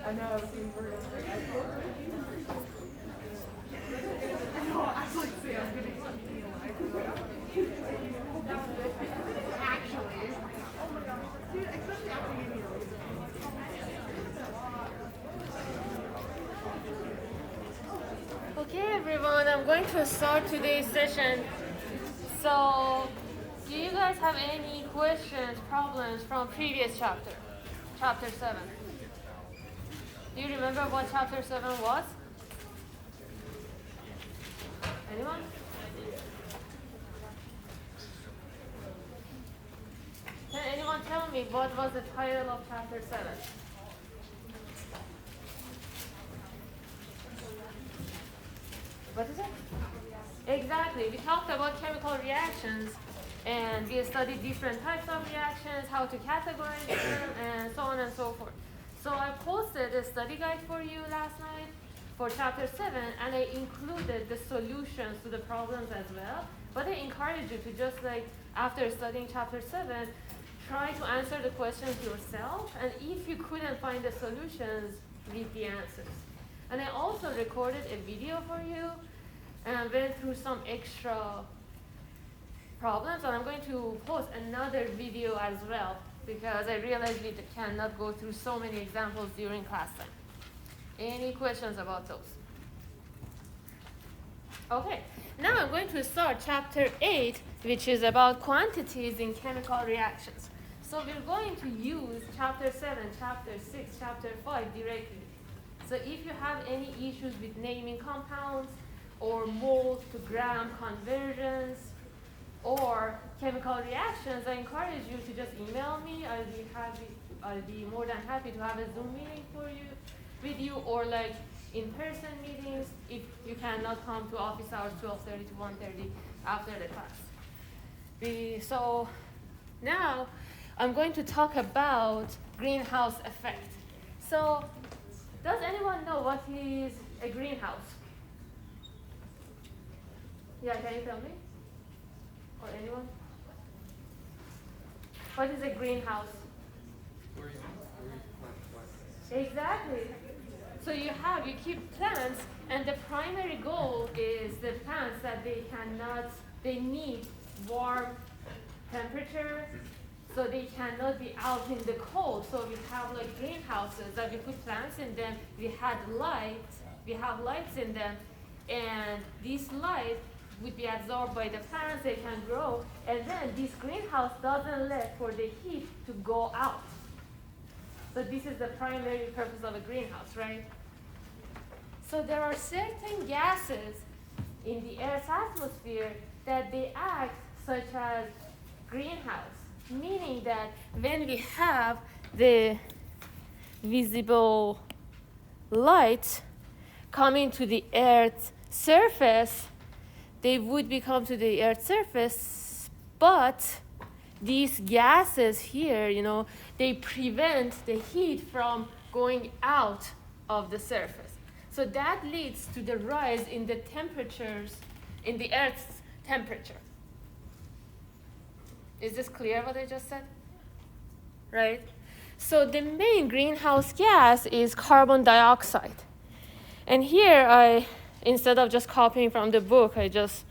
I know, I was being brutal. No, I was like, see, I'm getting actually. Oh my gosh. Dude, especially after you hear Okay, everyone, I'm going to start today's session. So, do you guys have any questions, problems from previous chapter, chapter 7? Do you remember what chapter 7 was? Anyone? Can anyone tell me what was the title of chapter 7? What is it? Exactly. We talked about chemical reactions and we studied different types of reactions, how to categorize them, and so on and so forth. So I posted a study guide for you last night for chapter 7, and I included the solutions to the problems as well. But I encourage you to just after studying chapter 7, try to answer the questions yourself, and if you couldn't find the solutions, read the answers. And I also recorded a video for you and went through some extra problems, and I'm going to post another video as well because I realized we cannot go through so many examples during class time. Any questions about those? Okay, now I'm going to start chapter 8, which is about quantities in chemical reactions. So we're going to use chapter 7, chapter 6, chapter 5 directly. So if you have any issues with naming compounds or mole to gram conversions or chemical reactions, I encourage you to just email me. I'll be more than happy to have a Zoom meeting with you, or in-person meetings if you cannot come to office hours 12:30 to 1:30 after the class. So now I'm going to talk about greenhouse effect. So does anyone know what is a greenhouse? Yeah, can you tell me? Or anyone? What is a greenhouse? Exactly. So you keep plants, and the primary goal is the plants that they need warm temperature, so they cannot be out in the cold. So we have greenhouses that we put plants in them. We have lights in them, and this light would be absorbed by the plants, they can grow, and then this greenhouse doesn't let for the heat to go out. So this is the primary purpose of a greenhouse, right? So there are certain gases in the Earth's atmosphere that they act such as greenhouse, meaning that when we have the visible light coming to the Earth's surface, they would become to the Earth's surface, but these gases here, they prevent the heat from going out of the surface. So that leads to the rise in the temperatures, in the Earth's temperature. Is this clear what I just said? Right? So the main greenhouse gas is carbon dioxide. And here instead of just copying from the book, I just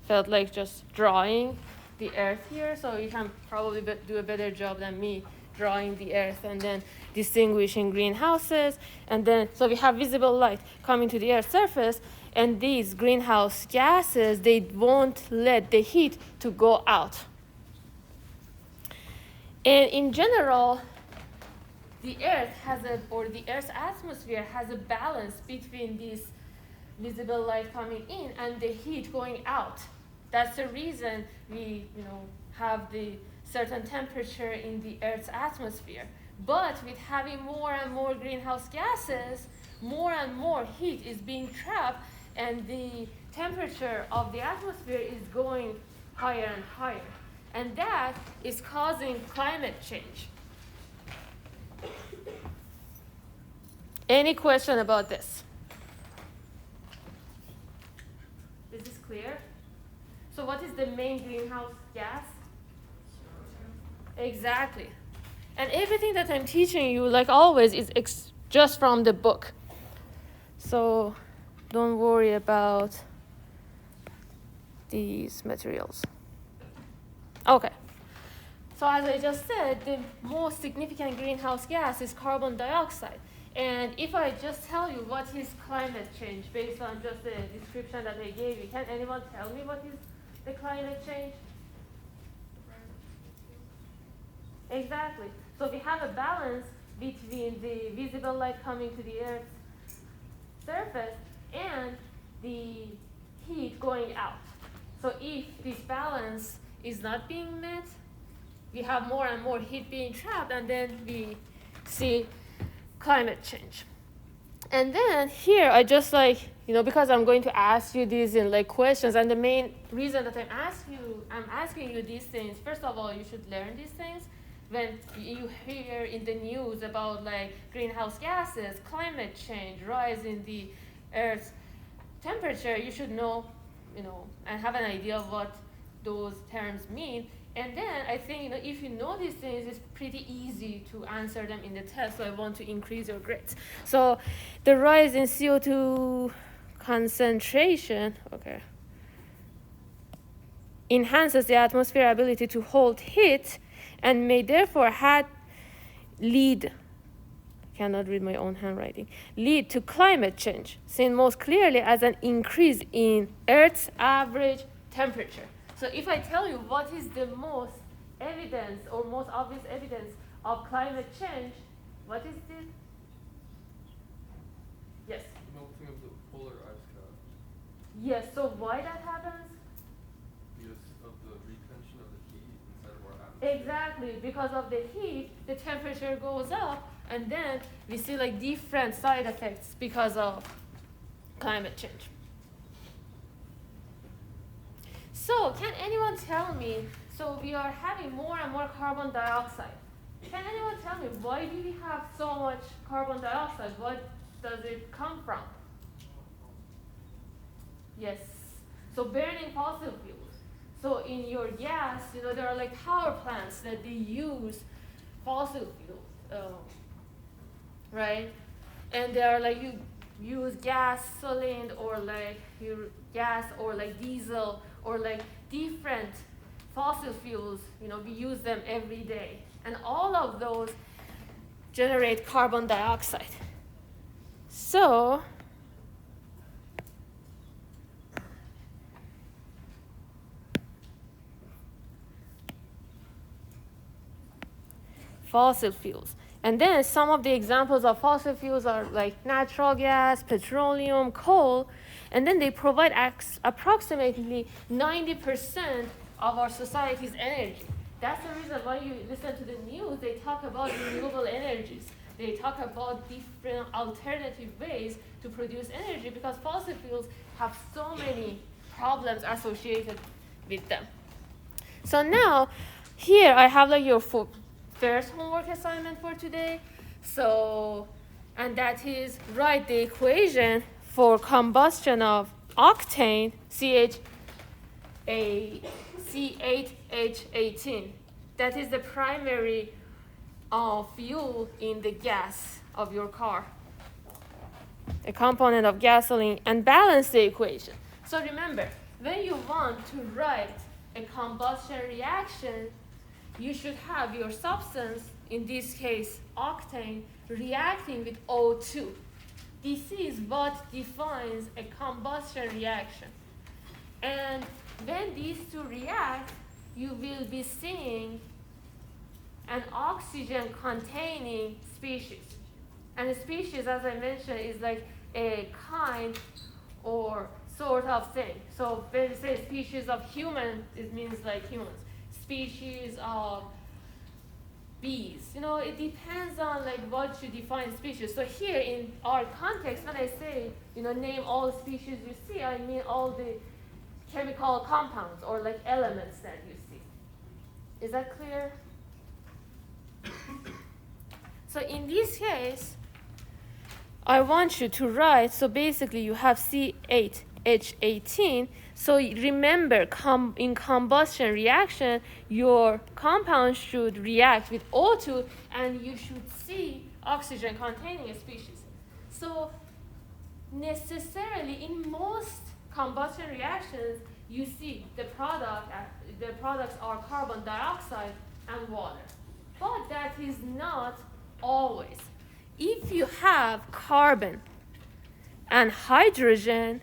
felt like just drawing the Earth here. So you can probably do a better job than me drawing the Earth and then distinguishing greenhouses. And then, so we have visible light coming to the Earth's surface, and these greenhouse gases, they won't let the heat to go out. And in general, the Earth's atmosphere has a balance between this visible light coming in and the heat going out. That's the reason we, have the certain temperature in the Earth's atmosphere. But with having more and more greenhouse gases, more and more heat is being trapped, and the temperature of the atmosphere is going higher and higher. And that is causing climate change. Any question about this? Is this clear? So what is the main greenhouse gas? Exactly. And everything that I'm teaching you, like always, is just from the book. So don't worry about these materials. Okay. So as I just said, the most significant greenhouse gas is carbon dioxide. And if I just tell you what is climate change based on just the description that I gave you, can anyone tell me what is the climate change? Exactly. So we have a balance between the visible light coming to the Earth's surface and the heat going out. So if this balance is not being met, we have more and more heat being trapped, and then we see climate change. And then here I just because I'm going to ask you these in questions, and the main reason that I'm asking you these things, first of all, you should learn these things. When you hear in the news about greenhouse gases, climate change, rise in the Earth's temperature, you should know, and have an idea of what those terms mean. And then I think if you know these things, it's pretty easy to answer them in the test. So I want to increase your grades. So the rise in CO2 concentration, enhances the atmosphere's ability to hold heat and may therefore lead to climate change, seen most clearly as an increase in Earth's average temperature. So if I tell you what is the most evidence or most obvious evidence of climate change, what is this? Yes? Melting of the polar ice cap. Yes, so why that happens? Because of the retention of the heat inside of our atmosphere. Exactly, because of the heat, the temperature goes up, and then we see different side effects because of climate change. So can anyone tell me, so we are having more and more carbon dioxide. Can anyone tell me why do we have so much carbon dioxide? What does it come from? Yes, so burning fossil fuels. So in your gas, there are power plants that they use fossil fuels, right? And they are you use gasoline or gas or diesel or different fossil fuels, we use them every day. And all of those generate carbon dioxide. So fossil fuels. And then some of the examples of fossil fuels are natural gas, petroleum, coal, and then they provide approximately 90% of our society's energy. That's the reason why you listen to the news, they talk about renewable energies. They talk about different alternative ways to produce energy because fossil fuels have so many problems associated with them. So now, here I have your first homework assignment for today. So, and that is write the equation for combustion of octane, C8H18. That is the primary fuel in the gas of your car, a component of gasoline, and balance the equation. So remember, when you want to write a combustion reaction, you should have your substance, in this case octane, reacting with O2. This is what defines a combustion reaction. And when these two react, you will be seeing an oxygen-containing species. And a species, as I mentioned, is a kind or sort of thing. So when we say species of human, it means humans. Species of bees. It depends on what you define species. So here in our context, when I say, name all species you see, I mean all the chemical compounds or elements that you see. Is that clear? So in this case, I want you to write, so basically you have C8 H18. So remember, in combustion reaction, your compound should react with O2, and you should see oxygen-containing species. So necessarily, in most combustion reactions, you see the products are carbon dioxide and water. But that is not always. If you have carbon and hydrogen,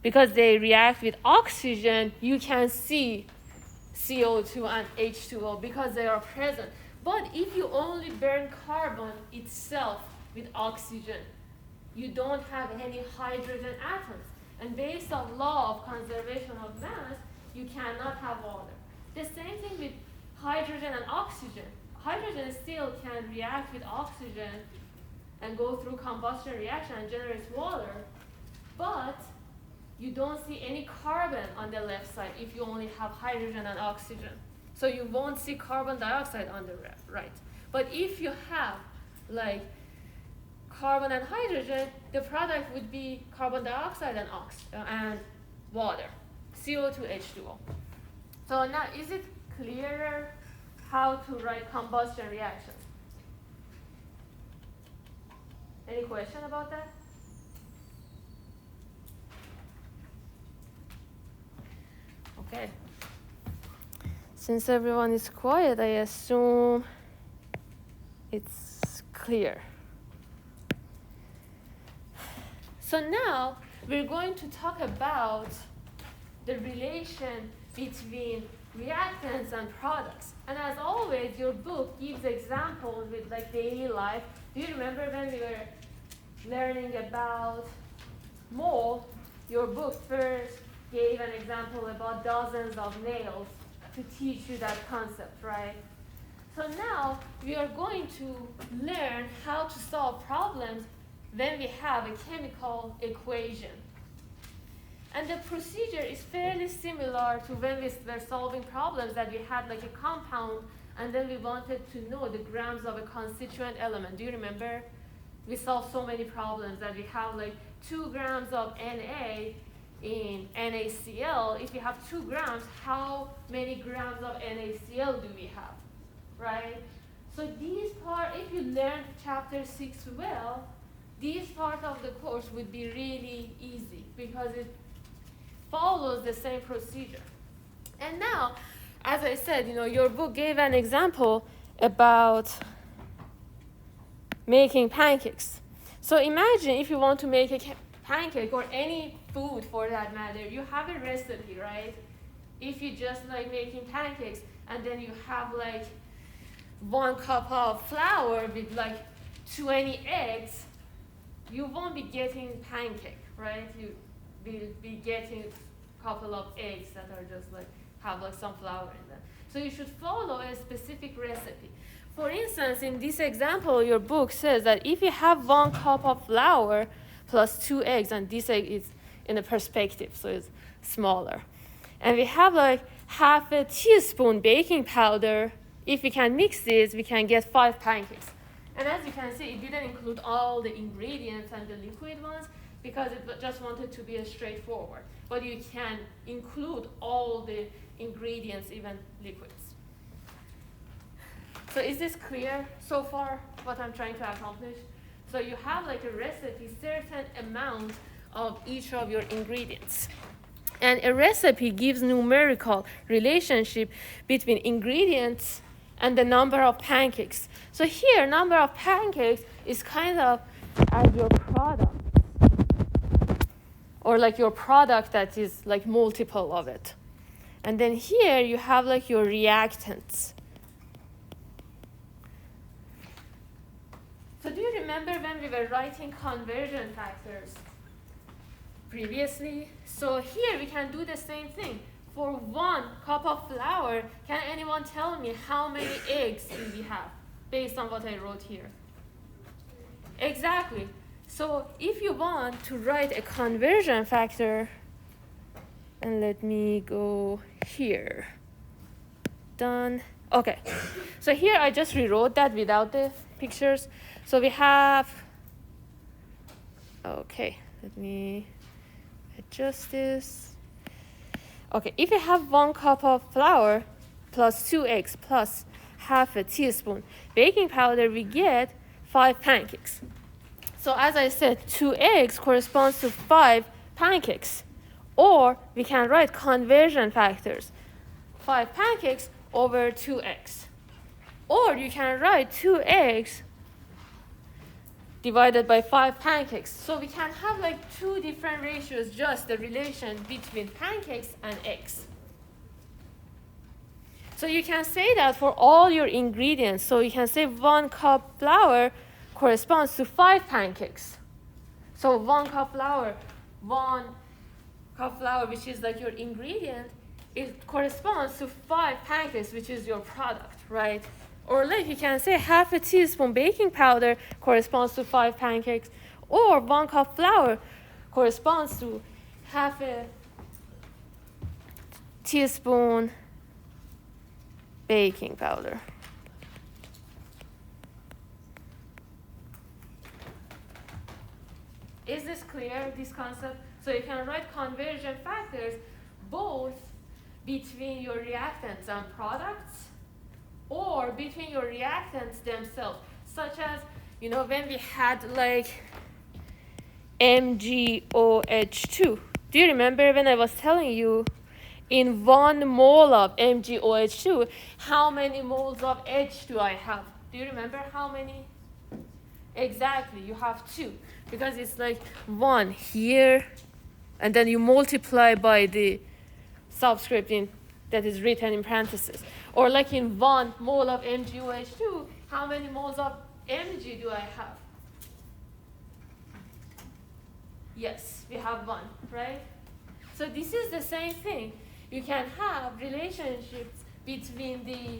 because they react with oxygen, you can see CO2 and H2O because they are present. But if you only burn carbon itself with oxygen, you don't have any hydrogen atoms. And based on law of conservation of mass, you cannot have water. The same thing with hydrogen and oxygen. Hydrogen still can react with oxygen and go through combustion reaction and generate water, but you don't see any carbon on the left side if you only have hydrogen and oxygen. So you won't see carbon dioxide on the right. But if you have like carbon and hydrogen, the product would be carbon dioxide and water, CO2, H2O. So now, is it clearer how to write combustion reactions? Any question about that? Okay. Since everyone is quiet, I assume it's clear. So now we're going to talk about the relation between reactants and products. And as always, your book gives examples with like daily life. Do you remember when we were learning about mole? Your book first gave an example about dozens of nails to teach you that concept, right? So now we are going to learn how to solve problems when we have a chemical equation. And the procedure is fairly similar to when we were solving problems that we had like a compound and then we wanted to know the grams of a constituent element. Do you remember? We solved so many problems that we have like 2 grams of Na in NaCl. If you have 2 grams, how many grams of NaCl do we have, right? So these part, if you learned chapter 6 well, these part of the course would be really easy because it follows the same procedure. And now, as I said, your book gave an example about making pancakes. So imagine if you want to make a pancake or any food for that matter, you have a recipe, right? If you just like making pancakes and then you have like 1 cup of flour with like 20 eggs, you won't be getting pancake, right? You will be getting a couple of eggs that are just like have like some flour in them. So you should follow a specific recipe. For instance, in this example, your book says that if you have 1 cup of flour plus 2 eggs, and this egg is in a perspective, so it's smaller, and we have like half a teaspoon baking powder, if we can mix this, we can get 5 pancakes. And as you can see, it didn't include all the ingredients and the liquid ones because it just wanted to be straightforward. But you can include all the ingredients, even liquids. So is this clear so far, what I'm trying to accomplish? So you have like a recipe, certain amount of each of your ingredients. And a recipe gives numerical relationship between ingredients and the number of pancakes. So here, number of pancakes is kind of as your product, or like your product that is like multiple of it. And then here you have like your reactants. So do you remember when we were writing conversion factors previously? So here we can do the same thing. For 1 cup of flour, can anyone tell me how many eggs do we have based on what I wrote here? Exactly. So if you want to write a conversion factor, and let me go here. Done. Okay. So here I just rewrote that without the pictures. So we have, okay, let me adjust this. Okay, if you have 1 cup of flour plus 2 eggs plus half a teaspoon baking powder, we get 5 pancakes. So as I said, 2 eggs corresponds to 5 pancakes. Or we can write conversion factors. 5 pancakes over 2 eggs. Or you can write 2 eggs divided by 5 pancakes. So we can have like 2 different ratios, just the relation between pancakes and eggs. So you can say that for all your ingredients. So you can say 1 cup flour corresponds to 5 pancakes. So 1 cup flour, 1 cup flour, which is like your ingredient, it corresponds to 5 pancakes, which is your product, right? Or like you can say half a teaspoon baking powder corresponds to 5 pancakes, or 1 cup flour corresponds to half a teaspoon baking powder. Is this clear, this concept? So you can write conversion factors both between your reactants and products or between your reactants themselves, such as, you know, when we had like MgOH2. Do you remember when I was telling you in 1 mole of MgOH2, how many moles of H do I have? Do you remember how many? Exactly, you have 2, because it's like 1 here, and then you multiply by the subscript that is written in parentheses. Or like in 1 mole of MgOH2, how many moles of Mg do I have? Yes, we have 1, right? So this is the same thing. You can have relationships between the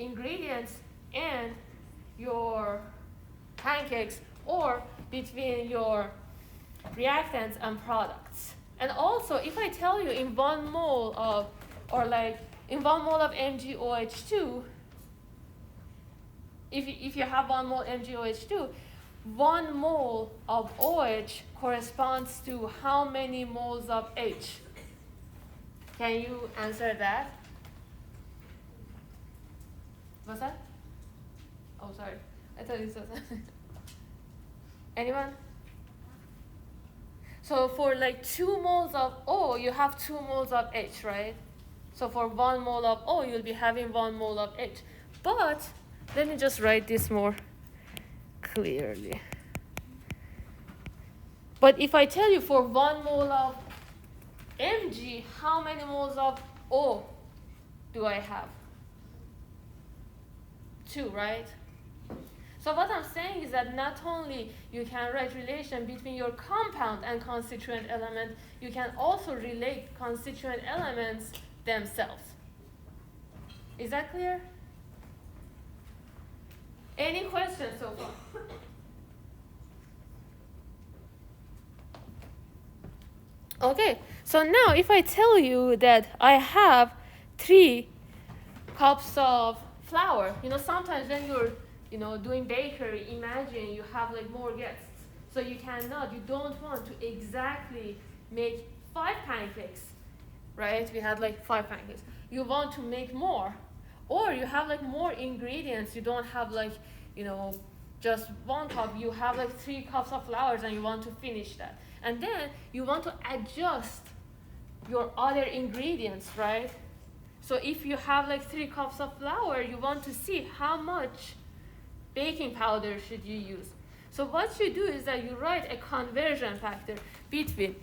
ingredients and your pancakes, or between your reactants and products. And also, if I tell you in 1 mole of, or like in 1 mole of MgOH2, if you have 1 mole MgOH2, 1 mole of OH corresponds to how many moles of H? Can you answer that? What's that? Oh, sorry. I thought you said that. Anyone? So for like 2 moles of O, you have 2 moles of H, right? So for 1 mole of O, you'll be having 1 mole of H. But let me just write this more clearly. But if I tell you for 1 mole of Mg, how many moles of O do I have? 2, right? So what I'm saying is that not only you can write relation between your compound and constituent element, you can also relate constituent elements themselves. Is that clear? Any questions so far? Okay, so now if I tell you that I have 3 cups of flour, you know, sometimes when you're doing bakery, imagine you have like more guests. So you don't want to exactly make 5 pancakes, right? We had like 5 pancakes. You want to make more. Or you have like more ingredients. You don't have like, just 1 cup. You have like 3 cups of flour and you want to finish that. And then you want to adjust your other ingredients, right? So if you have like 3 cups of flour, you want to see how much baking powder should you use. So what you do is that you write a conversion factor between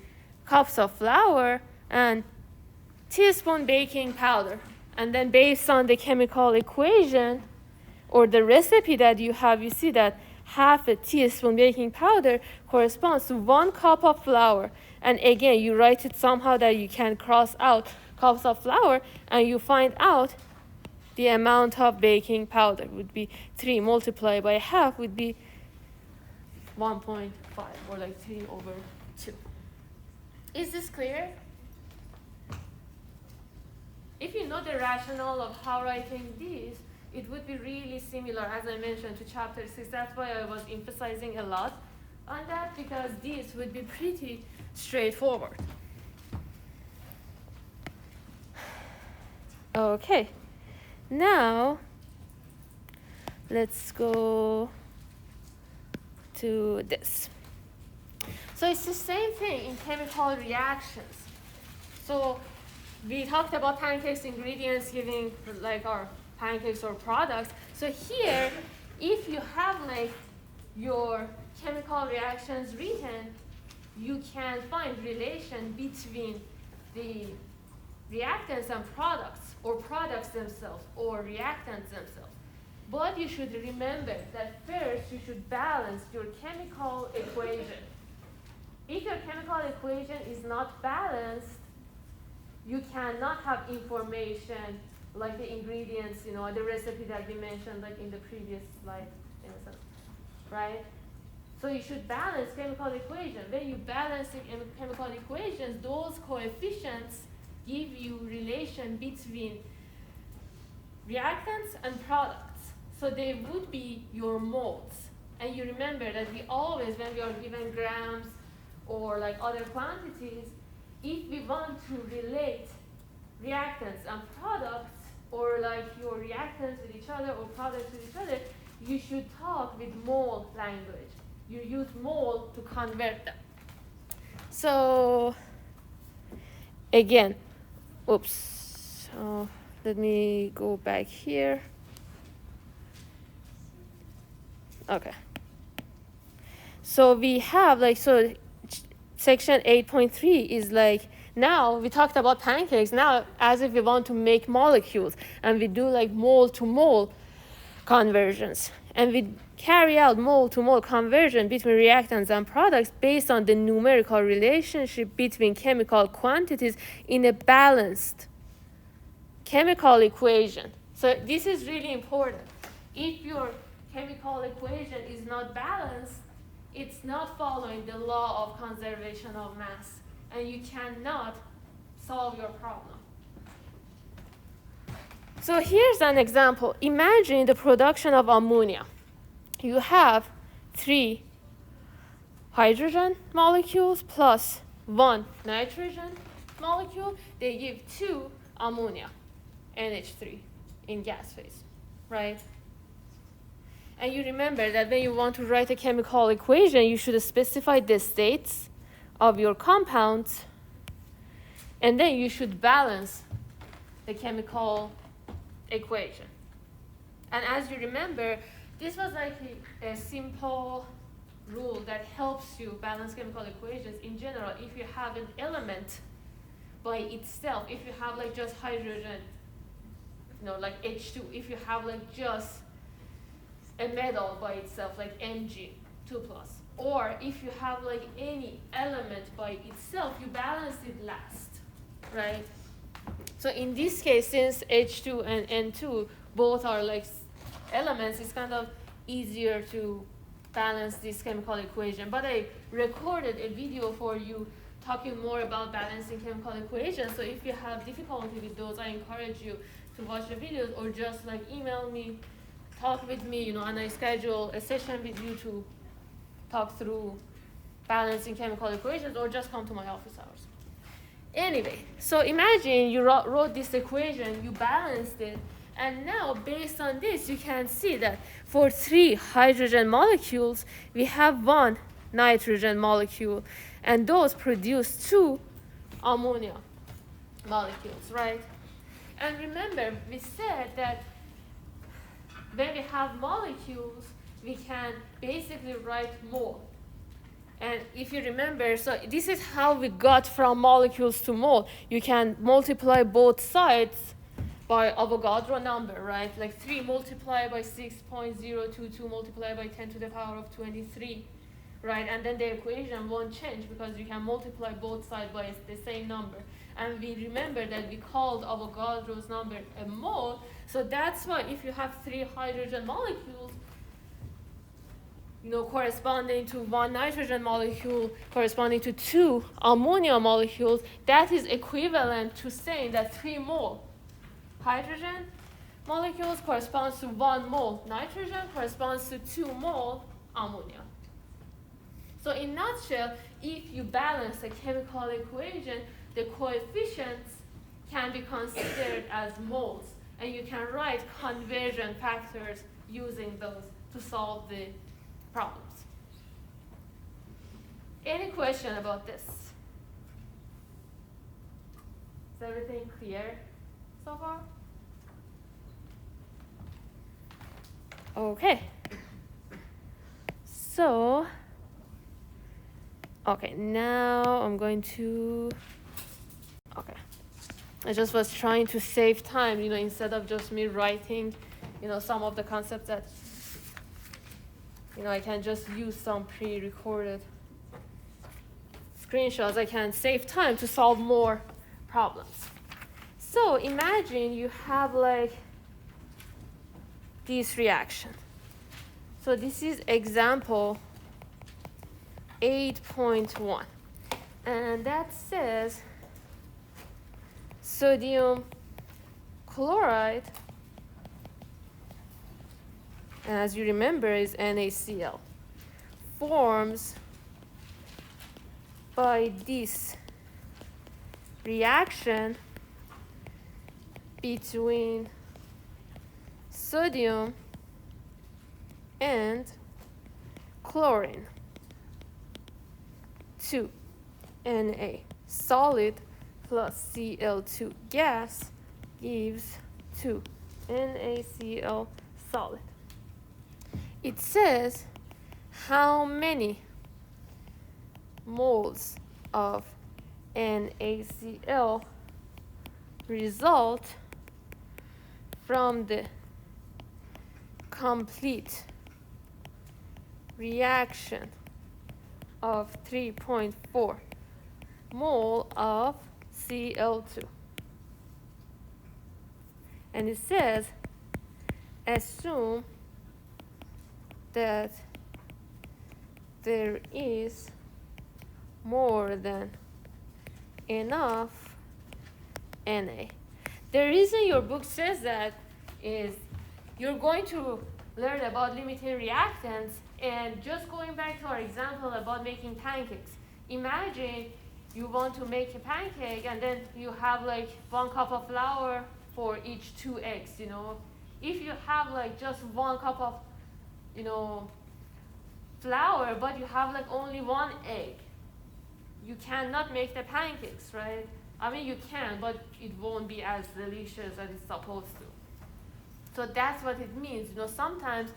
cups of flour and teaspoon baking powder. And then based on the chemical equation or the recipe that you have, you see that half a teaspoon baking powder corresponds to 1 cup of flour. And again, you write it somehow that you can cross out cups of flour, and you find out the amount of baking powder would be 3 multiplied by half would be 1.5, or like 3 over 2. Is this clear? If you know the rationale of how writing this, it would be really similar, as I mentioned, to chapter 6. That's why I was emphasizing a lot on that because this would be pretty straightforward. Okay, now let's go to this. So it's the same thing in chemical reactions. So we talked about pancakes, ingredients giving like our pancakes or products. So here, if you have like your chemical reactions written, you can find relation between the reactants and products, or products themselves, or reactants themselves. But you should remember that first you should balance your chemical equation. If your chemical equation is not balanced, you cannot have information like the ingredients, the recipe that we mentioned like in the previous slide, in a sense, right? So you should balance chemical equation. When you balance the chemical equations, those coefficients give you relation between reactants and products. So they would be your moles. And you remember that we always, when we are given grams or like other quantities, if we want to relate reactants and products, or like your reactants with each other or products with each other, you should talk with mole language. You use mole to convert them. So again, oops, let me go back here. Okay. So we have section 8.3 is like, now we talked about pancakes, now as if we want to make molecules, and we do like mole to mole conversions. And we carry out mole to mole conversion between reactants and products based on the numerical relationship between chemical quantities in a balanced chemical equation. So this is really important. If your chemical equation is not balanced, it's not following the law of conservation of mass, and you cannot solve your problem. So here's an example. Imagine the production of ammonia. You have 3 hydrogen molecules plus 1 nitrogen molecule. They give 2 ammonia, NH3, in gas phase, right? And you remember that when you want to write a chemical equation, you should specify the states of your compounds, and then you should balance the chemical equation. And as you remember, this was like a simple rule that helps you balance chemical equations in general. If you have an element by itself, if you have like just hydrogen, like H2, if you have like just a metal by itself, like Mg, 2+, or if you have like any element by itself, you balance it last, right? So in this case, since H2 and N2 both are like elements, it's kind of easier to balance this chemical equation. But I recorded a video for you talking more about balancing chemical equations. So if you have difficulty with those, I encourage you to watch the videos, or just like email me, talk with me, and I schedule a session with you to talk through balancing chemical equations, or just come to my office hours. Anyway, so imagine you wrote this equation, you balanced it, and now based on this, you can see that for 3 hydrogen molecules, we have 1 nitrogen molecule, and those produce 2 ammonia molecules, right? And remember, we said that when we have molecules, we can basically write mole. And if you remember, so this is how we got from molecules to mole. You can multiply both sides by Avogadro number, right? Like 3 multiplied by 6.022 multiplied by 10 to the power of 23, right? And then the equation won't change because you can multiply both sides by the same number. And we remember that we called Avogadro's number a mole. So that's why if you have 3 hydrogen molecules, corresponding to 1 nitrogen molecule, corresponding to 2 ammonia molecules, that is equivalent to saying that 3 mole hydrogen molecules corresponds to 1 mole nitrogen, corresponds to 2 mole ammonia. So in nutshell, if you balance a chemical equation, the coefficients can be considered as moles, and you can write conversion factors using those to solve the problems. Any question about this? Is everything clear so far? Okay. So, okay, now I'm going to, okay. I just was trying to save time, instead of just me writing, some of the concepts that, I can just use some pre-recorded screenshots. I can save time to solve more problems. So imagine you have like this reaction. So this is example 8.1, and that says sodium chloride, and as you remember is NaCl, forms by this reaction between sodium and chlorine, 2 Na solid plus Cl2 gas gives 2 NaCl solid. It says how many moles of NaCl result from the complete reaction of 3.4 mole of Cl2. And it says, assume that there is more than enough Na. The reason your book says that is you're going to learn about limiting reactants, and just going back to our example about making pancakes. Imagine you want to make a pancake and then you have like 1 cup of flour for each 2 eggs, If you have like just 1 cup of, flour, but you have like only 1 egg, you cannot make the pancakes, right? I mean, you can, but it won't be as delicious as it's supposed to. So that's what it means. Sometimes,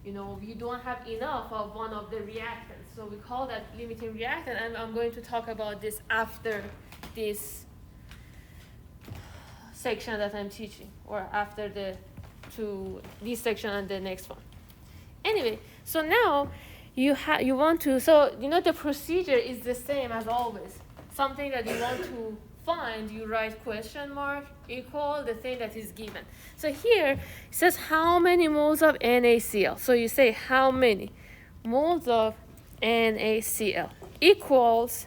you don't have enough of one of the reactants. So we call that limiting reactant, and I'm going to talk about this after this section that I'm teaching, or after this section and the next one. Anyway, so now you want to, the procedure is the same as always. Something that you want to find, you write question mark equal the thing that is given. So here it says how many moles of NaCl. So you say how many moles of NaCl equals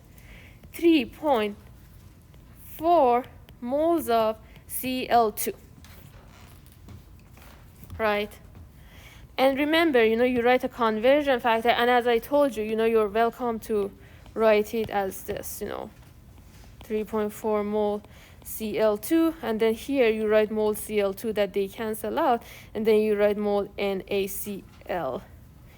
3.4 moles of Cl2, right? And remember, you write a conversion factor, and as I told you, you're welcome to write it as this, 3.4 mole Cl2, and then here you write mole Cl2 that they cancel out, and then you write mole NaCl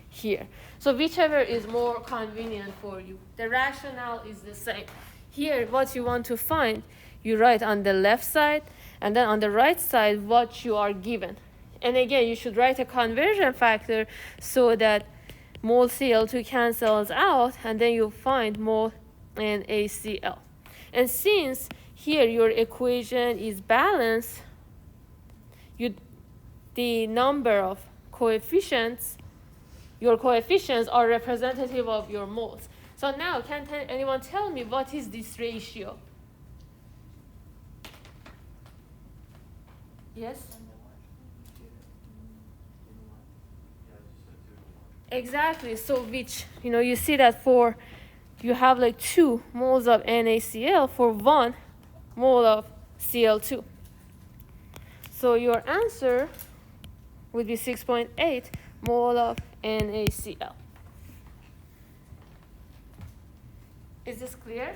here. So whichever is more convenient for you. The rationale is the same. Here, what you want to find, you write on the left side, and then on the right side, what you are given. And again, you should write a conversion factor so that mole Cl2 cancels out, and then you find mole NaCl. And since here your equation is balanced, the number of coefficients, your coefficients are representative of your moles. So now, can anyone tell me what is this ratio? Yes? Exactly. So which, you see that you have like 2 moles of NaCl for 1 mole of Cl2. So your answer would be 6.8 mole of NaCl. Is this clear?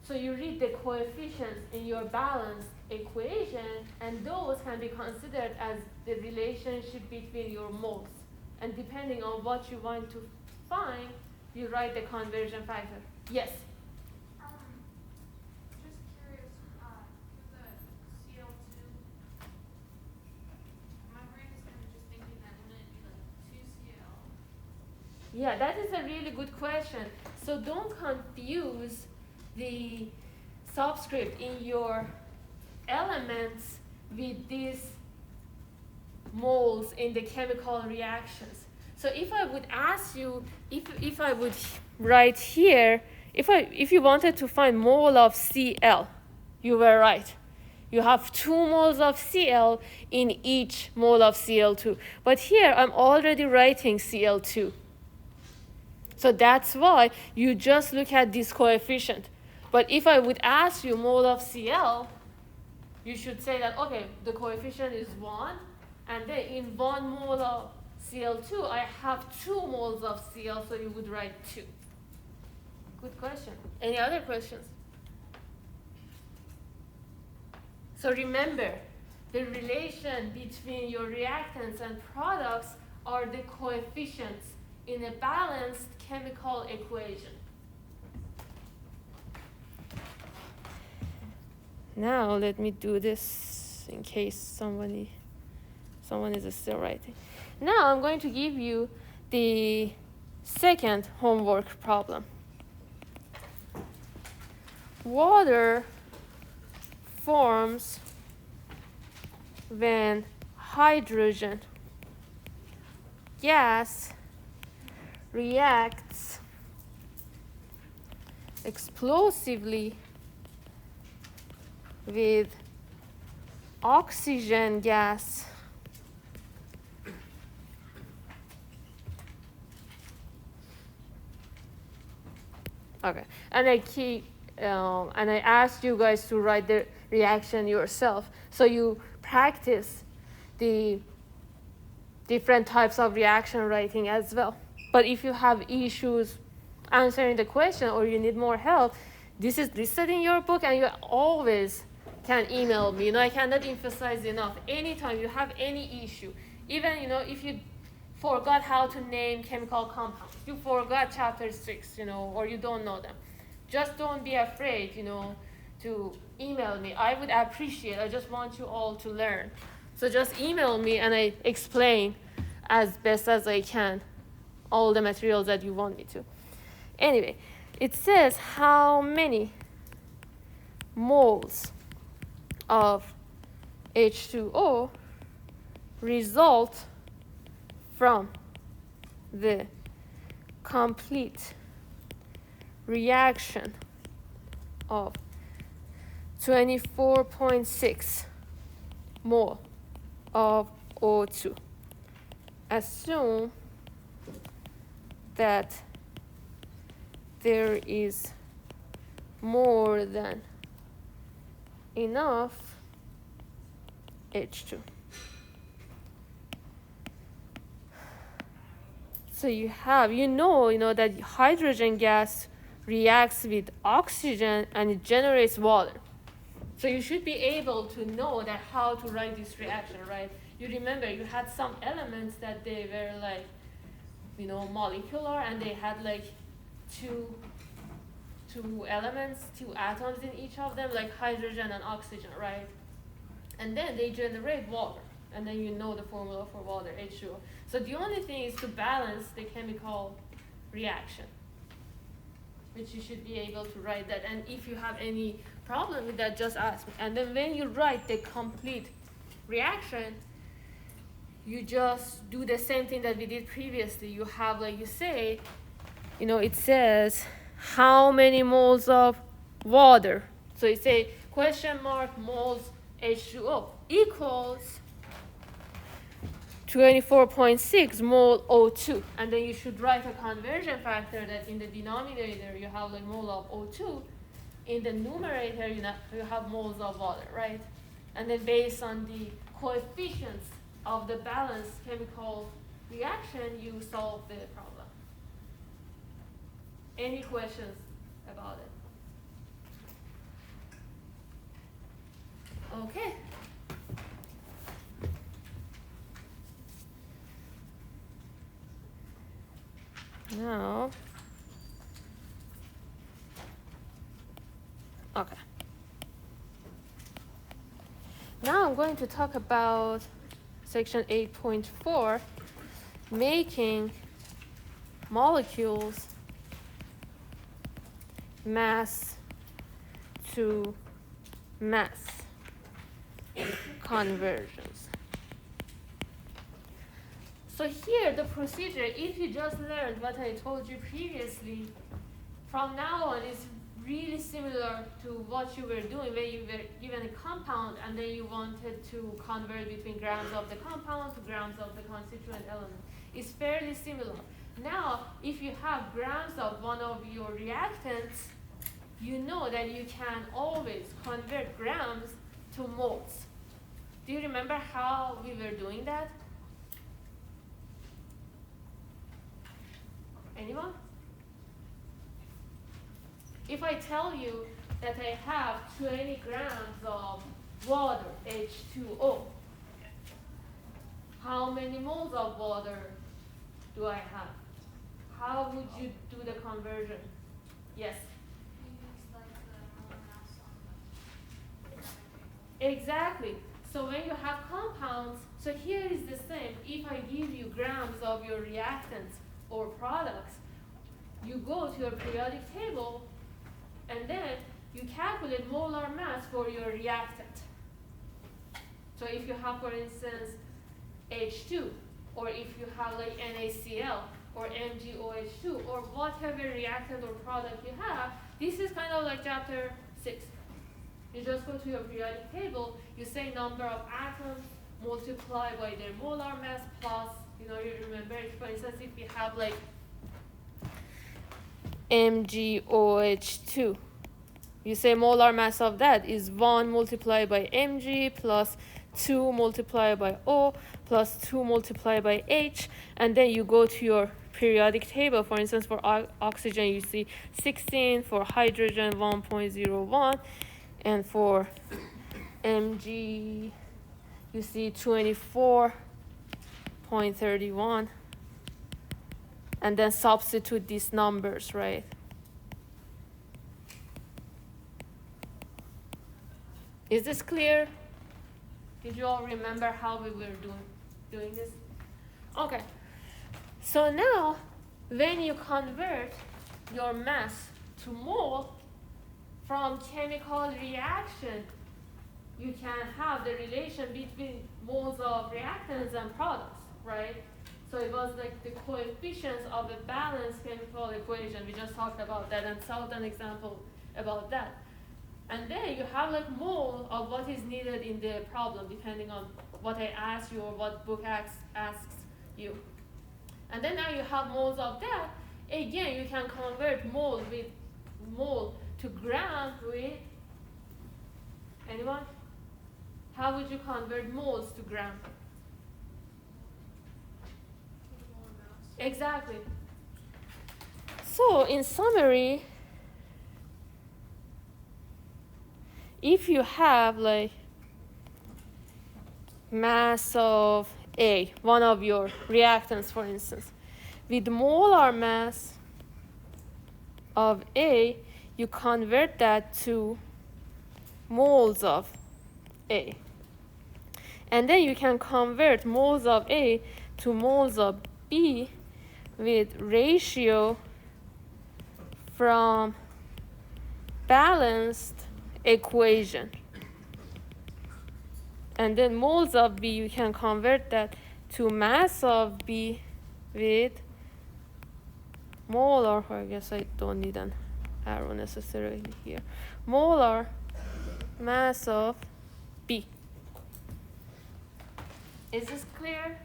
So you read the coefficients in your balanced equation, and those can be considered as the relationship between your moles. And depending on what you want to find, you write the conversion factor. Yes? Just curious, for the CO2, my brain is kind of just thinking that wouldn't it be like 2Cl? Yeah, that is a really good question. So don't confuse the subscript in your elements with these moles in the chemical reactions. So if I would ask you, if I would write here, if you wanted to find mole of Cl, you were right. You have 2 moles of Cl in each mole of Cl2. But here I'm already writing Cl2. So that's why you just look at this coefficient. But if I would ask you mole of Cl, you should say that, okay, the coefficient is 1, and then in 1 mole of Cl2, I have 2 moles of Cl, so you would write 2. Good question. Any other questions? So remember, the relation between your reactants and products are the coefficients in a balanced chemical equation. Now let me do this in case someone is still writing. Now I'm going to give you the second homework problem. Water forms when hydrogen gas reacts explosively with oxygen gas okay, and I asked you guys to write the reaction yourself, so you practice the different types of reaction writing as well. But if you have issues answering the question or you need more help, this is listed in your book, and you always can email me. I cannot emphasize enough. Anytime you have any issue, even if you forgot how to name chemical compounds, you forgot chapter 6, or you don't know them, just don't be afraid, to email me. I would appreciate. I just want you all to learn. So just email me, and I explain as best as I can all the materials that you want me to. Anyway, it says how many moles of H2O result from the complete reaction of 24.6 mole of O2. Assume that there is more than enough H2. So you know that hydrogen gas reacts with oxygen and it generates water. So you should be able to know that how to write this reaction, right? You remember you had some elements that they were molecular, and they had two elements, 2 atoms in each of them, like hydrogen and oxygen, right? And then they generate water, and then you know the formula for water, H2O. So the only thing is to balance the chemical reaction, which you should be able to write that. And if you have any problem with that, just ask me. And then when you write the complete reaction, you just do the same thing that we did previously. You have, you say, it says how many moles of water. So you say question mark moles H2O equals 24.6 mole O2. And then you should write a conversion factor that in the denominator you have mole of O2. In the numerator you have moles of water, right? And then based on the coefficients of the balanced chemical reaction, you solve the problem. Any questions about it? Okay. Now, okay. Now I'm going to talk about section 8.4, making molecules mass to mass conversions. So here the procedure, if you just learned what I told you previously, from now on is really similar to what you were doing when you were given a compound and then you wanted to convert between grams of the compound to grams of the constituent element. It's fairly similar. Now, if you have grams of one of your reactants, you know that you can always convert grams to moles. Do you remember how we were doing that? Anyone? If I tell you that I have 20 grams of water, H2O, how many moles of water do I have? How would you do the conversion? Yes? You use like the molar mass on the Exactly. So when you have compounds, so here is the same. If I give you grams of your reactants or products, you go to your periodic table and then you calculate molar mass for your reactant. So if you have, for instance, H2, or if you have like NaCl or MgOH2 or whatever reactant or product you have, this is kind of like chapter 6. You just go to your periodic table, you say number of atoms, multiply by their molar mass plus, you remember, for instance, if you have like MgOH2, you say molar mass of that is 1 multiplied by Mg plus 2 multiplied by O plus 2 multiplied by H, and then you go to your periodic table. For instance, for oxygen, you see 16, for hydrogen, 1.01, and for Mg, you see 24.31, and then substitute these numbers, right? Is this clear? Did you all remember how we were doing this? Okay. So now, when you convert your mass to mole from chemical reaction, you can have the relation between moles of reactants and products, right? So it was like the coefficients of a balanced chemical equation. We just talked about that and saw an example about that. And then you have like mole of what is needed in the problem, depending on what I asked you or what book asks you. And then now you have moles of that. Again, you can convert mole to gram with, anyone? How would you convert moles to gram? molar mass. Exactly. So in summary, if you have like mass of A, one of your reactants, for instance, with molar mass of A, you convert that to moles of A. And then you can convert moles of A to moles of B with ratio from balanced equation. And then moles of B, you can convert that to mass of B with molar, I guess I don't need an arrow necessarily here, molar mass of B. Is this clear?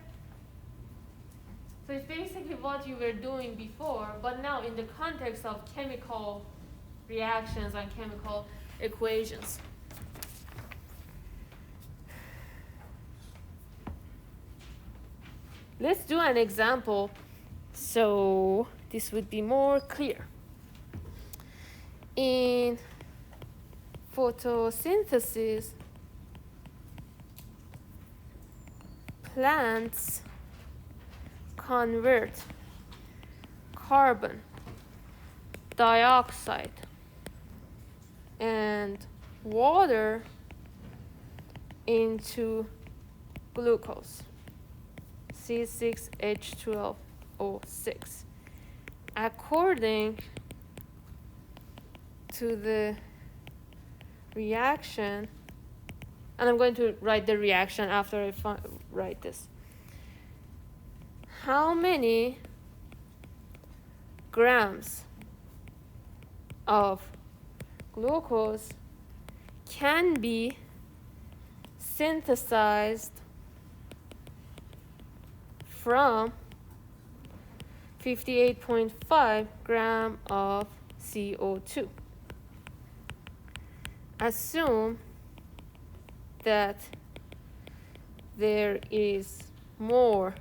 So it's basically what you were doing before, but now in the context of chemical reactions and chemical equations. let's do an example so this would be more clear. In photosynthesis, plants convert carbon dioxide and water into glucose, C6H12O6, according to the reaction, and I'm going to write the reaction after I write this. How many grams of glucose can be synthesized from 58.5 gram of CO2? Assume that there is more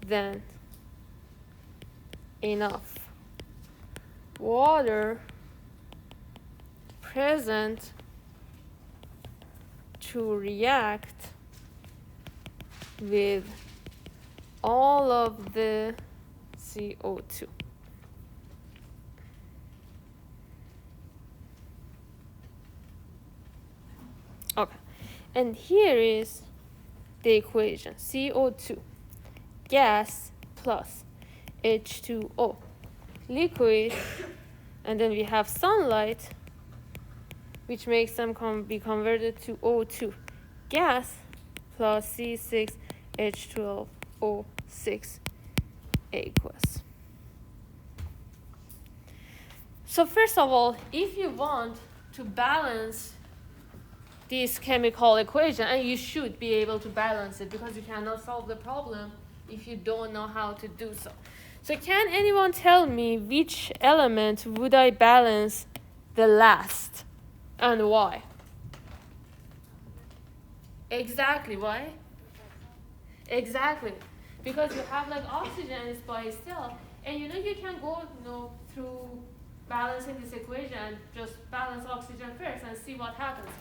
than enough water present to react with all of the CO2. Okay, and here is the equation: CO2, gas plus H2O, liquid, and then we have sunlight, which makes them be converted to O2, gas plus C6H12O6 aqueous. So first of all, if you want to balance this chemical equation, and you should be able to balance it because you cannot solve the problem if you don't know how to do so. So can anyone tell me which element would I balance the last and why? Exactly, why? Exactly, because you have like oxygen is by itself, and you can go through balancing this equation and just balance oxygen first and see what happens.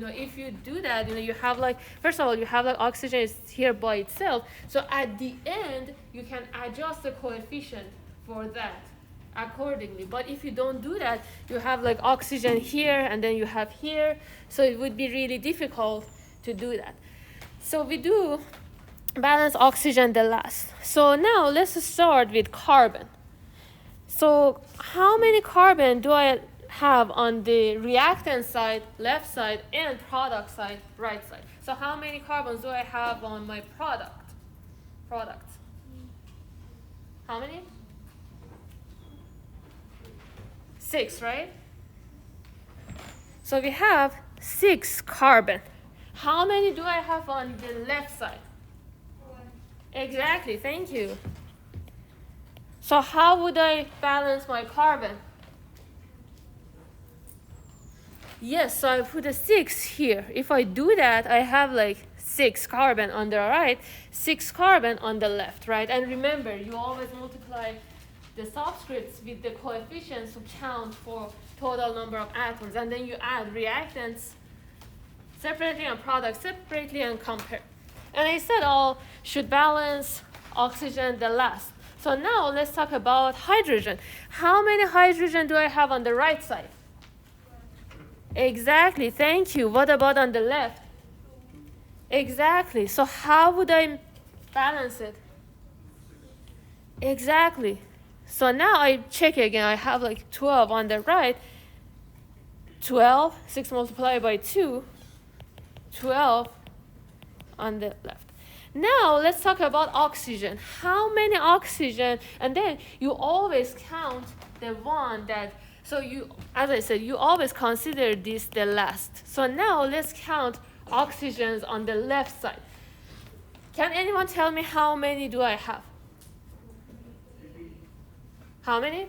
If you do that, you have first of all, you have oxygen is here by itself. So at the end, you can adjust the coefficient for that accordingly. But if you don't do that, you have oxygen here and then you have here. So it would be really difficult to do that. So we do balance oxygen the last. So now let's start with carbon. So how many carbon do I have on the reactant side, left side, and product side, right side? So how many carbons do I have on my product? How many? 6, right? So we have 6 carbon. How many do I have on the left side? 1. Exactly, thank you. So how would I balance my carbon? Yes, so I put a 6 here. If I do that, I have 6 carbon on the right, 6 carbon on the left, right? And remember, you always multiply the subscripts with the coefficients to count for total number of atoms. And then you add reactants separately and products separately and compare. And I said all should balance oxygen the last. So now let's talk about hydrogen. How many hydrogen do I have on the right side? Exactly, thank you. What about on the left? Exactly. So how would I balance it? Exactly. So now I check again. I have 12 on the right. 12, 6 multiplied by 2, 12 on the left. Now let's talk about oxygen. How many oxygen? And then you always count the one that, so you, as I said, you always consider this the last. So now let's count oxygens on the left side. Can anyone tell me how many do I have? How many?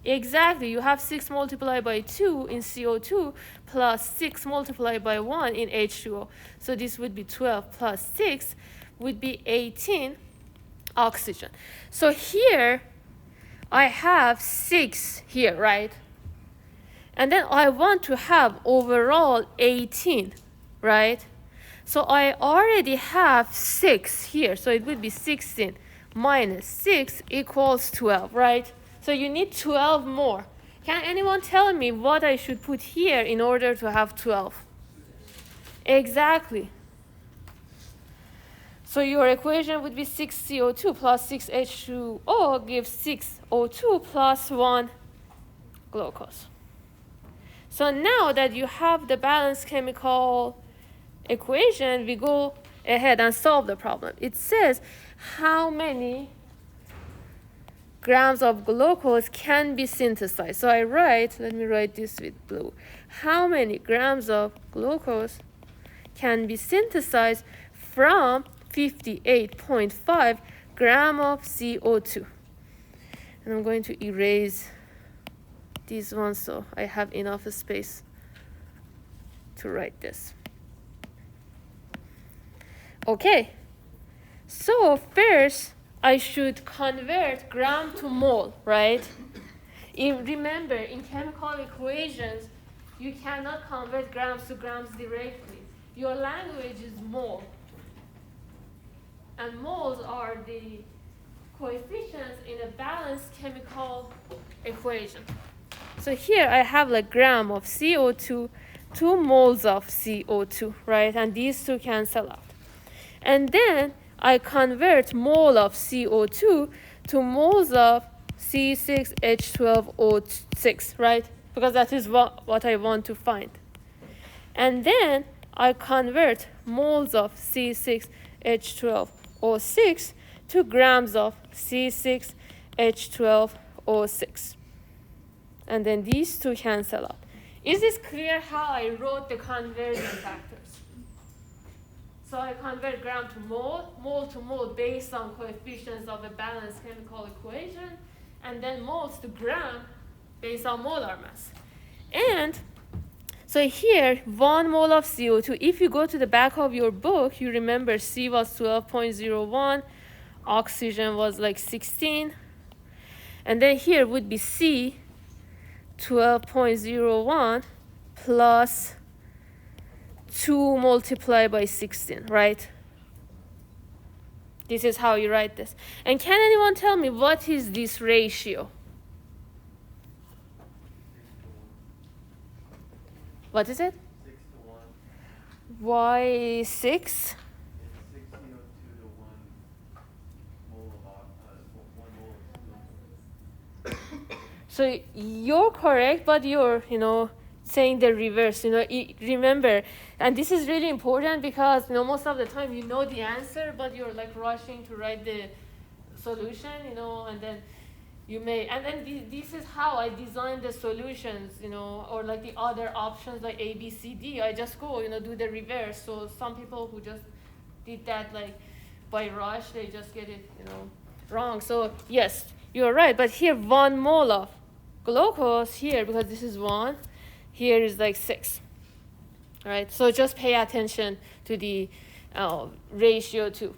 Exactly, you have 6 multiplied by 2 in CO2 plus 6 multiplied by 1 in H2O. So this would be 12 plus 6 would be 18 oxygen. So here I have 6 here, right? And then I want to have overall 18, right? So I already have 6 here, so it would be 16 minus 6 equals 12, right? So you need 12 more. Can anyone tell me what I should put here in order to have 12? Exactly. So your equation would be 6 CO2 plus 6 H2O gives 6 O2 plus 1 glucose. So now that you have the balanced chemical equation, we go ahead and solve the problem. It says how many grams of glucose can be synthesized. So let me write this with blue. How many grams of glucose can be synthesized from 58.5 gram of CO2? And I'm going to erase these ones so I have enough space to write this. Okay, so first I should convert gram to mole, right? Remember, in chemical equations, you cannot convert grams to grams directly. Your language is mole. And moles are the coefficients in a balanced chemical equation. So here I have like gram of CO2, 2 moles of CO2, right? And these two cancel out. And then I convert mole of CO2 to moles of C6H12O6, right? Because that is what I want to find. And then I convert moles of C6H12O6 to grams of C6H12O6. And then these two cancel out. Is this clear how I wrote the conversion factors? So I convert gram to mole to mole based on coefficients of a balanced chemical equation, and then moles to gram based on molar mass. And so here, 1 mole of CO2, if you go to the back of your book, you remember C was 12.01, oxygen was like 16, and then here would be C, 12.01 plus 2 multiplied by 16, right? This is how you write this. And can anyone tell me what is this ratio? What is it? 6 to 1. Why 6? It's 6 CO2 to 1 mole of CO2. So you're correct, but you're, saying the reverse. Remember, and this is really important because, most of the time you know the answer, but you're like rushing to write the solution, and then you may, and then this is how I design the solutions, or like the other options like A, B, C, D. I just go, do the reverse. So some people who just did that like by rush, they just get it, wrong. So yes, you're right. But here 1 mole of glucose here, because this is 1, here is like 6. All right. So just pay attention to the ratio too.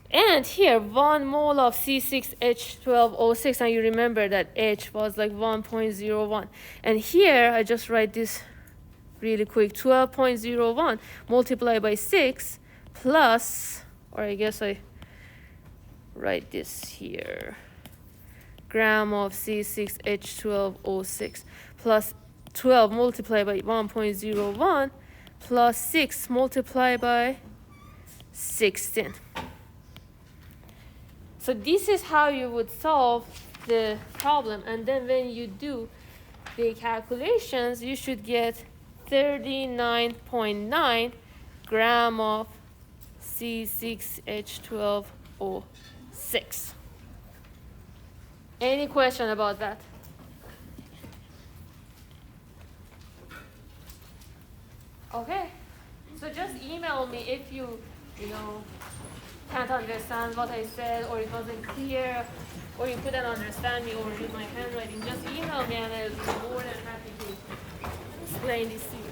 And here, 1 mole of C6H12O6, and you remember that H was like 1.01. And here, I just write this really quick, 12.01 multiplied by 6 plus, or I guess I write this here, gram of C6H12O6 plus 12 multiplied by 1.01 plus 6 multiplied by 16. So this is how you would solve the problem. And then when you do the calculations, you should get 39.9 gram of C6H12O6. Any question about that? Okay. So just email me if you can't understand what I said, or it wasn't clear, or you couldn't understand me or read my handwriting. Just email me and I'll be more than happy to explain this to you.